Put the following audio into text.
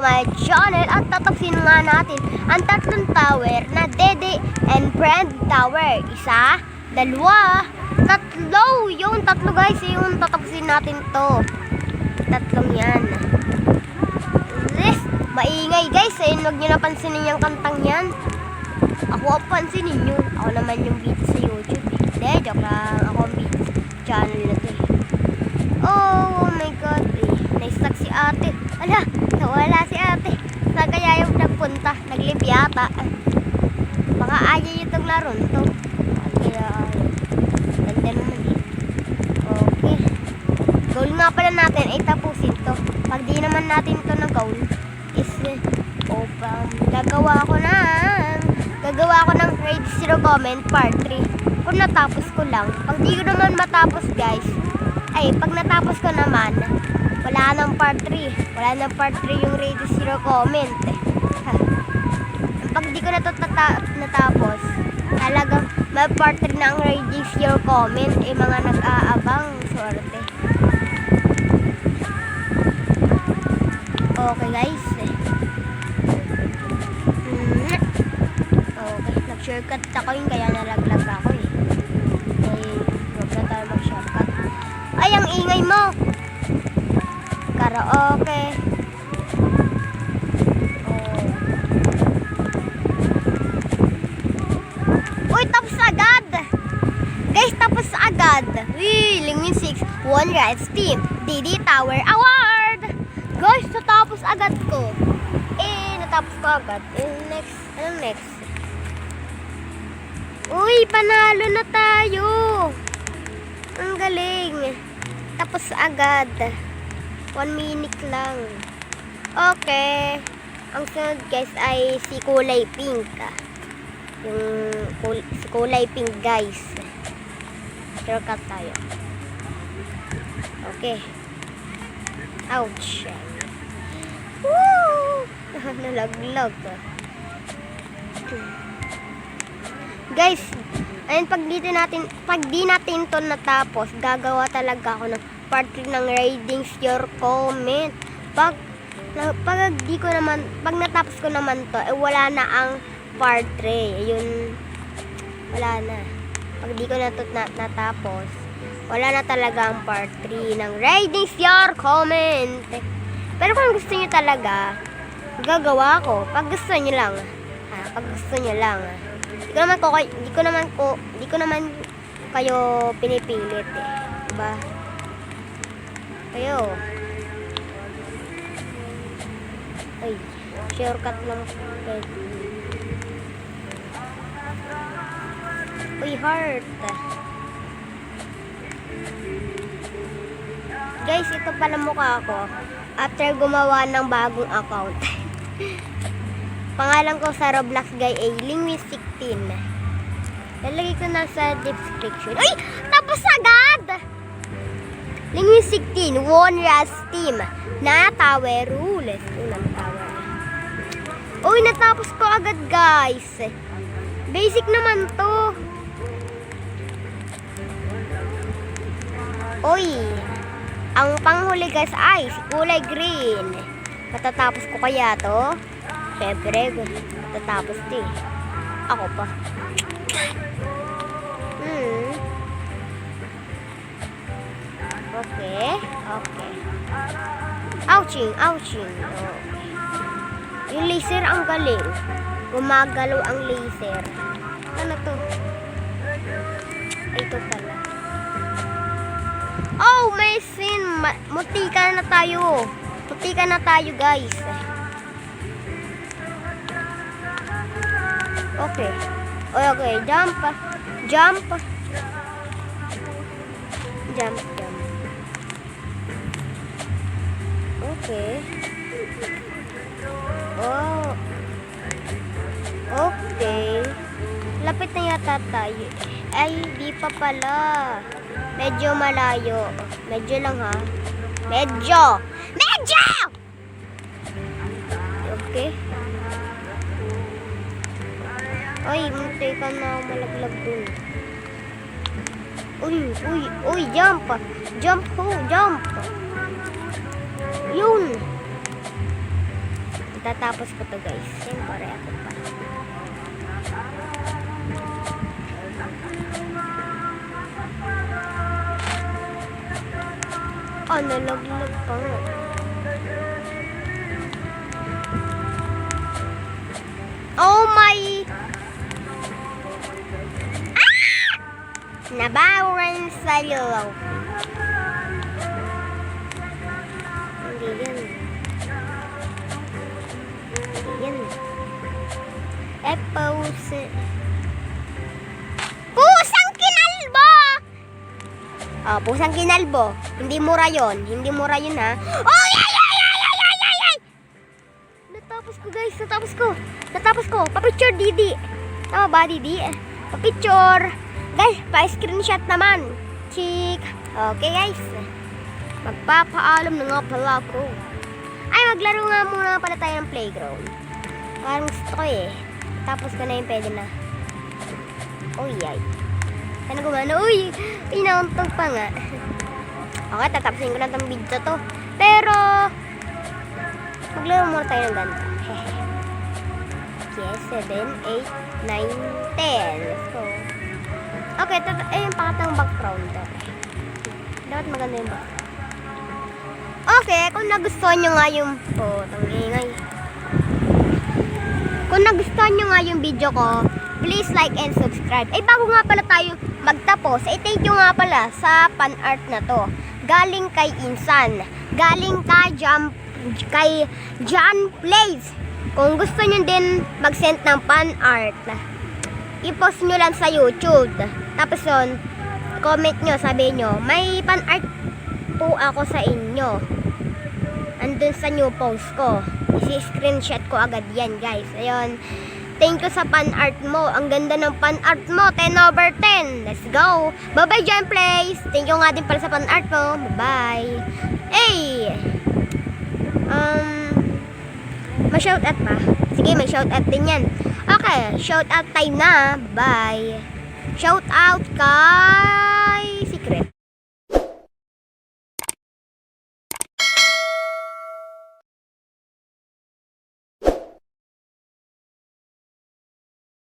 my channel at tatapsin nga natin ang tatlong tower na Dede and Friend Tower. Isa, dalawa, tatlo. Yung tatlo guys, yung tatapsin natin to. Tatlong yan. Yes, maingay guys. Ayun, huwag nyo napansinin yung kantang yan. Ako ang pansinin nyo. Ako naman yung beat sa YouTube. Hindi, joke lang. Ako ang beat channel na to. Oh my god. Na-stuck si ate. Ala, nawala si ate. Saan kaya yung nagpunta? Naglip yata. Baka ayaw yung itong laro to. Kaya ayaw. Ganda naman eh. Okay. Goal nga pala natin ay tapusin to. Pag di naman natin to na goal is gagawa ko ng grade 0 comment part 3. Kung natapos ko lang. Pag di ko naman matapos guys, pag natapos ko naman, wala nang part 3. Wala nang part 3 yung grade 0 comment. Pag di ko na to natapos, talagang may part 3 na ang grade 0 comment. Mga nag-aabang sorte. Okay guys. Okay, nag-shortcut ako yun kaya nalaglag ako eh. Huwag na tayo mag-shortcut. Ay, ang ingay mo! Karaoke. Oh. Uy, tapos agad! Guys, tapos agad! Uy, Lingwin 6, One Rights Team, Dede Tower Award! Guys, natapos agad ko. Natapos ko agad. Next, anong next? Uy, panalo na tayo! Ang galing! Tapos agad. 1 minute lang. Okay. Ang sunod guys ay si kulay pink. Si kulay pink guys. Shortcut tayo. Okay. Ouch. Woo! Nalaglag. Guys, ayun, pag di natin to natapos, gagawa talaga ako ng part 3 ng ratings your comment. Pag natapos ko naman to, wala na ang part 3. Ayun, wala na. Pag di ko na to natapos, wala na talaga ang part 3 ng ratings your comment. Pero kung gusto niyo talaga, gagawa ko. Pag gusto niyo lang. Pag gusto niyo lang. Di ko naman kayo pinipilit eh. Diba? Kayo. Ay, shortcut lang. Uy, heart. Guys, ito pala mukha ko after gumawa ng bagong account. Pangalan ko sa Roblox guy ay Lingwin16. Lalagay ko na sa description. Uy! Tapos agad! Lingwin16, One Rights Team na Tower Rules. Unang tower. Uy, natapos ko agad guys. Basic naman to. Uy! Ang panghuli guys ay si kulay green. Matatapos ko kaya to? Siyempre, matatapos to eh. Ako pa. Okay. Ouching. Okay. Yung laser ang galing. Gumagalaw ang laser. Ano to? Ito pala. Oh, may sin. Mutika na tayo. Mutika na tayo, guys. Okay. Okay, jump. Okay. Oh. Okay. Lapit na yata tayo. Ay, di pa pala. Medyo malayo. Medyo lang ha. Medyo! Okay. Ay, munti ka na malaglag dun. Uy, jump. Jump. Yun. Tatapos ko to guys. Siyempre ako pa. Oh, nalaglag pa nga. Oh my! Ah! Nabawan sa loob. Hindi yan. Hindi yan. Pause. Pusang kinalbo! Oh, pusang kinalbo. Hindi mura yon. Hindi mura yun ha. Oh, yay! Natapos ko guys. Natapos ko. Pa-picture Didi. Tama ba Didi? Pa-picture. Guys, pa-screenshot naman. Chick. Okay guys. Magpapaalam na nga pala ako. Ay, maglaro nga muna pala tayo ng playground. Parang gusto ko eh. Tapos ko na yung pwede na. Uy, ay. Sana gumana. Uy, pinauntog pa nga. Okay, tatapusin ko na itong video to. Pero, maglaro muna tayo ng ganda. Yes, 7, 8, 9, 10. Let's go. Okay, yung pangatang background. Dapat maganda yung background. Okay, kung nagustuhan nyo nga yung... Oh, tangingay. Kung nagustuhan nyo nga yung video ko, please like and subscribe. Eh, bago nga pala tayo magtapos, thank you nga pala sa fan art na to. Galing kay Insan. Galing kay John Plays. Kung gusto nyo din mag-send ng fan art, i-post nyo lang sa YouTube. Tapos yun, comment nyo, sabi nyo, may fan art po ako sa inyo. Andun sa new post ko. I-screenshot ko agad yan guys. Ayun. Thank you sa fan art mo. Ang ganda ng fan art mo. 10/10. Let's go. Bye-bye John Plays. Thank you nga din pala sa fan art mo. Bye-bye. Hey! May shoutout pa? Sige, may shoutout din yan. Okay, shoutout time na. Bye. Shoutout ka.